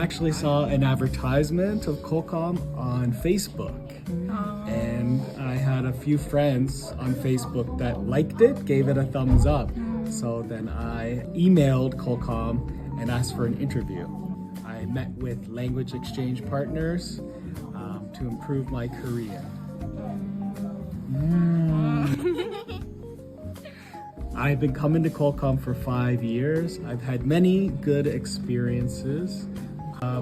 actually saw an advertisement of culcom on Facebook. And I had a few friends on Facebook that liked it, gave it a thumbs up. So then I emailed culcom and asked for an interview. I met with language exchange partners to improve my Korean. I've been coming to culcom for 5 years. I've had many good experiences.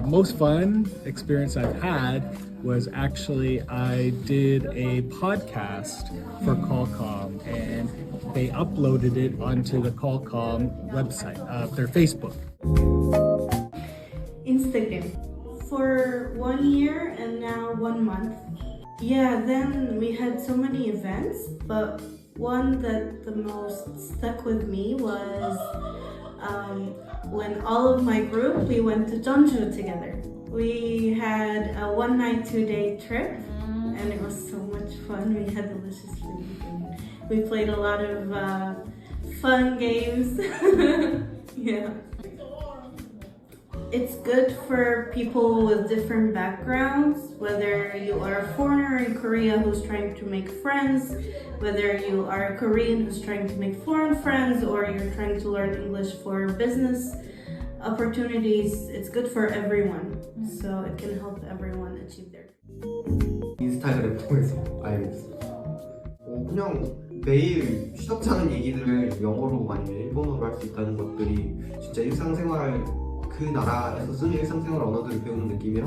Most fun experience I've had was actually I did a podcast for culcom and they uploaded it onto the culcom website, their Facebook. Instagram for 1 year and now 1 month. Yeah, then we had so many events, but one that the most stuck with me was when all of my group, we went to Jeonju together. We had a 1 night, 2 day trip and it was so much fun. We had delicious food and we played a lot of fun games. Yeah. It's good for people with different backgrounds, whether you are a foreigner in Korea who's trying to make friends, whether you are a Korean who's trying to make foreign friends, or you're trying to learn English for business opportunities. It's good for everyone, so it can help everyone achieve their goals. 인스타그램 통해서 알게 됐어요. 그냥 매일 쉬답지 않은 얘기들을 영어로 아니면 일본어로 할 수 있다는 것들이 진짜 일상생활 그 나라에서 쓰는 일상생활 언어들을 배우는 느낌이라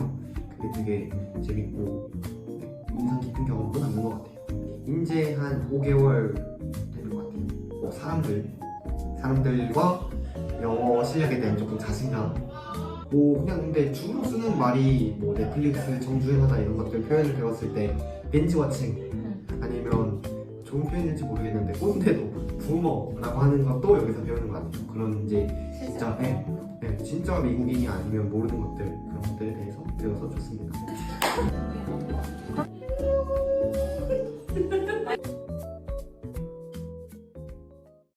그게 되게 재밌고 인상 깊은 경험도 남는 것 같아요. 이제 한 5개월 되는 것 같아요. 뭐 사람들과 영어 실력에 대한 조금 자신감. 뭐 그냥 근데 주로 쓰는 말이 뭐 넷플릭스 정주행하다 이런 것들 표현을 배웠을 때 벤지 워칭 아니면 좋은 표현일지 모르겠는데 꼰대도 부모라고 하는 것도 여기서 배우는 것 같아요. 그런 이제 진짜 진짜 미국인이 아니면 모르는 것들 그런 것들에 대해서 배워서 좋습니다.